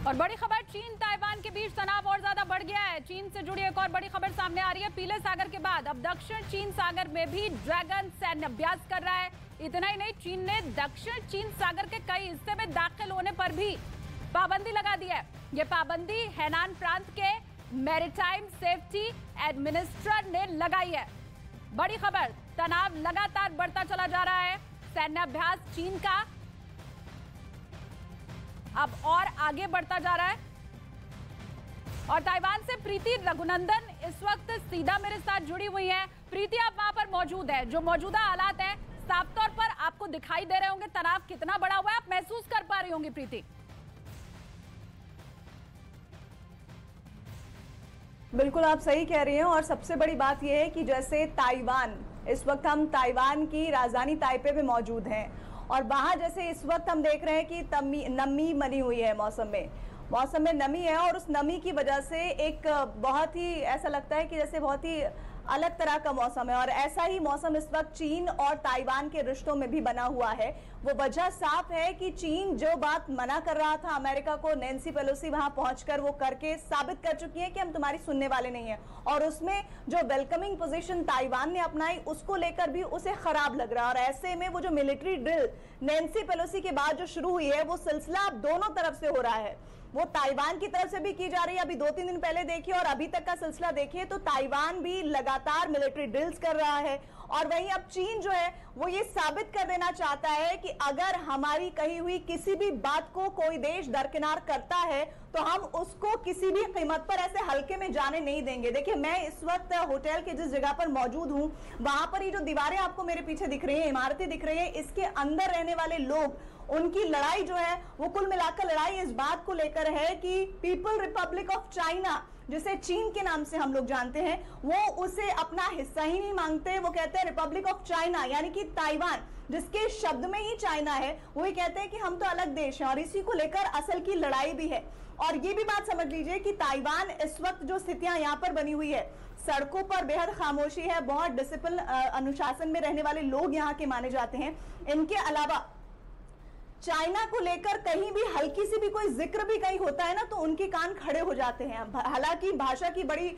और बड़ी खबर, चीन ताइवान के बीच तनाव और ज्यादा बढ़ गया है। चीन से जुड़ी एक और बड़ी खबर सामने आ रही है। पीले सागर के बाद अब दक्षिण चीन सागर में भी ड्रैगन सैन्य अभ्यास कर रहा है। इतना ही नहीं, चीन ने दक्षिण चीन सागर के कई हिस्से में दाखिल होने पर भी पाबंदी लगा दी है। ये पाबंदी हैनान प्रांत के मैरीटाइम सेफ्टी एडमिनिस्ट्रेटर ने लगाई है। बड़ी खबर, तनाव लगातार बढ़ता चला जा रहा है। सैन्य अभ्यास चीन का अब और आगे बढ़ता जा रहा है। और ताइवान से प्रीति रघुनंदन इस वक्त सीधा मेरे साथ जुड़ी हुई हैं। प्रीति, आप वहां पर मौजूद है। जो मौजूदा हालात है साफ तौर पर आपको दिखाई दे रहे होंगे, तनाव कितना बड़ा हुआ है आप महसूस कर पा रही होंगी प्रीति? बिल्कुल आप सही कह रही हैं। और सबसे बड़ी बात यह है कि जैसे ताइवान, इस वक्त हम ताइवान की राजधानी ताइपे में मौजूद हैं और वहां जैसे इस वक्त हम देख रहे हैं कि नमी बनी हुई है, मौसम में नमी है और उस नमी की वजह से एक बहुत ही ऐसा लगता है कि जैसे बहुत ही अलग तरह का मौसम है। और ऐसा ही मौसम इस वक्त चीन और ताइवान के रिश्तों में भी बना हुआ है। वो वजह साफ है कि चीन जो बात मना कर रहा था अमेरिका को, नैन्सी पेलोसी वहां पहुंचकर वो करके साबित कर चुकी है कि हम तुम्हारी सुनने वाले नहीं हैं। और उसमें जो वेलकमिंग पोजीशन ताइवान ने अपनाई उसको लेकर भी उसे खराब लग रहा है। और ऐसे में वो जो मिलिट्री ड्रिल नैन्सी पेलोसी के बाद जो शुरू हुई है, वो सिलसिला अब दोनों तरफ से हो रहा है। वो ताइवान की तरफ से भी की जा रही है। अभी 2-3 दिन पहले देखिए और अभी तक का सिलसिला देखिए तो ताइवान भी लगातार मिलिट्री ड्रिल्स कर रहा है। और वहीं अब चीन जो है वो ये साबित कर देना चाहता है कि अगर हमारी कही हुई किसी भी बात को कोई देश दरकिनार करता है तो हम उसको किसी भी कीमत पर ऐसे हल्के में जाने नहीं देंगे। देखिए, मैं इस वक्त होटल के जिस जगह पर मौजूद हूं, वहां पर ये जो दीवारें आपको मेरे पीछे दिख रही हैं, इमारतें दिख रही हैं, इसके अंदर रहने वाले लोग, उनकी लड़ाई जो है वो कुल मिलाकर लड़ाई इस बात को लेकर है कि पीपल रिपब्लिक ऑफ चाइना, जिसे चीन के नाम से हम लोग जानते हैं, वो उसे अपना हिस्सा ही नहीं मांगते। वो कहते हैं रिपब्लिक ऑफ चाइना, यानी कि ताइवान, जिसके शब्द में ही चाइना है, वो ये कहते हैं कि हम तो अलग देश हैं। और इसी को लेकर असल की लड़ाई भी है। और ये भी बात समझ लीजिए कि ताइवान इस वक्त जो स्थितियां यहाँ पर बनी हुई है, सड़कों पर बेहद खामोशी है, बहुत डिसिप्लिन अनुशासन में रहने वाले लोग यहाँ के माने जाते हैं। इनके अलावा चाइना को लेकर कहीं भी हल्की सी भी कोई जिक्र भी कहीं होता है ना तो उनके कान खड़े हो जाते हैं। हालांकि भाषा की बड़ी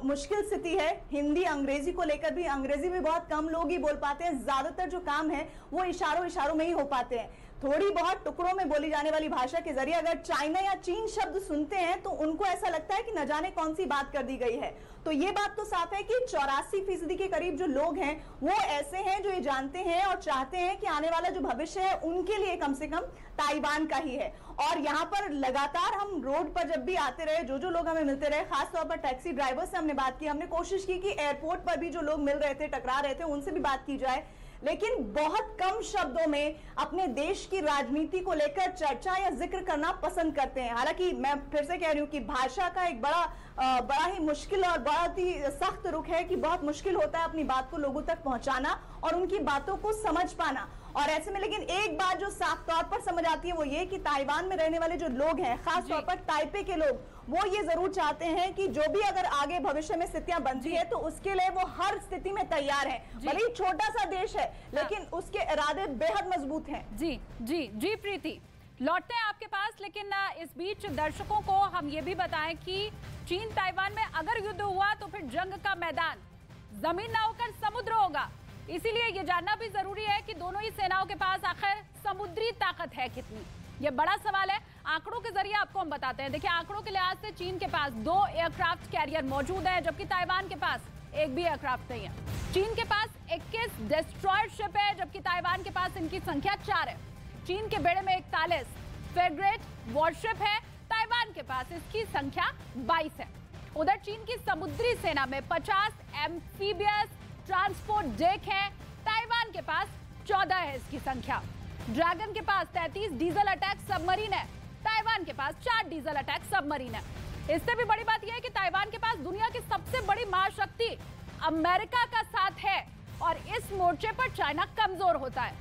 मुश्किल स्थिति है। हिंदी अंग्रेजी को लेकर भी, अंग्रेजी भी बहुत कम लोग ही बोल पाते हैं। ज्यादातर जो काम है वो इशारों में ही हो पाते हैं। थोड़ी बहुत टुकड़ों में बोली जाने वाली भाषा के जरिए अगर चाइना या चीन शब्द सुनते हैं तो उनको ऐसा लगता है कि न जाने कौन सी बात कर दी गई है। तो ये बात तो साफ है कि 84% के करीब जो लोग हैं वो ऐसे हैं जो ये जानते हैं और चाहते हैं कि आने वाला जो भविष्य है उनके लिए कम से कम ताइवान का ही है। और यहाँ पर लगातार हम रोड पर जब भी आते रहे, जो लोग हमें मिलते रहे, खासतौर पर टैक्सी ड्राइवर से हमने बात की, हमने कोशिश की कि एयरपोर्ट पर भी जो लोग मिल रहे थे, टकरा रहे थे, उनसे भी बात की जाए, लेकिन बहुत कम शब्दों में अपने देश की राजनीति को लेकर चर्चा या जिक्र करना पसंद करते हैं। हालांकि मैं फिर से कह रही हूं कि भाषा का एक बड़ा ही मुश्किल और बहुत ही सख्त रुख है कि बहुत मुश्किल होता है अपनी बात को लोगों तक पहुंचाना और उनकी बातों को समझ पाना। और ऐसे में लेकिन एक बात जो साफ तौर पर समझ आती है वो ये कि ताइवान में रहने वाले जो लोग हैं, खास तौर पर ताइपे के लोग, वो ये जरूर चाहते हैं कि जो भी अगर आगे भविष्य में स्थितियां बनती है तो उसके लिए वो हर स्थिति में तैयार हैं। भले ही छोटा सा देश है लेकिन उसके इरादे बेहद मजबूत हैं। जी प्रीति, लौटते हैं आपके पास, लेकिन इस बीच दर्शकों को हम ये भी बताएं कि चीन ताइवान में अगर युद्ध हुआ तो फिर जंग का मैदान जमीन ना होकर समुद्र होगा। इसीलिए ये जानना भी जरूरी है कि दोनों ही सेनाओं के पास आखिर समुद्री ताकत है कितनी, ये बड़ा सवाल है। आंकड़ों के जरिए आपको हम बताते हैं। देखिए, आंकड़ों के लिहाज से चीन के पास 2 एयरक्राफ्ट कैरियर मौजूद है, जबकि ताइवान के पास एक भी एयरक्राफ्ट नहीं है। चीन के पास 21 डिस्ट्रॉयर शिप है, जबकि ताइवान के पास इनकी संख्या 4 है। चीन के बेड़े में 41 फ्रेगेट वॉरशिप है, ताइवान के पास इसकी संख्या 22 है। उधर चीन की समुद्री सेना में 50 एम्फीबियस ट्रांसपोर्ट डेक है, ताइवान के पास 14 है इसकी संख्या। ड्रैगन के पास 33 डीजल अटैक सबमरीन है, ताइवान के पास 4 डीजल अटैक सबमरीन है। इससे भी बड़ी बात यह है कि ताइवान के पास दुनिया की सबसे बड़ी महाशक्ति अमेरिका का साथ है और इस मोर्चे पर चाइना कमजोर होता है।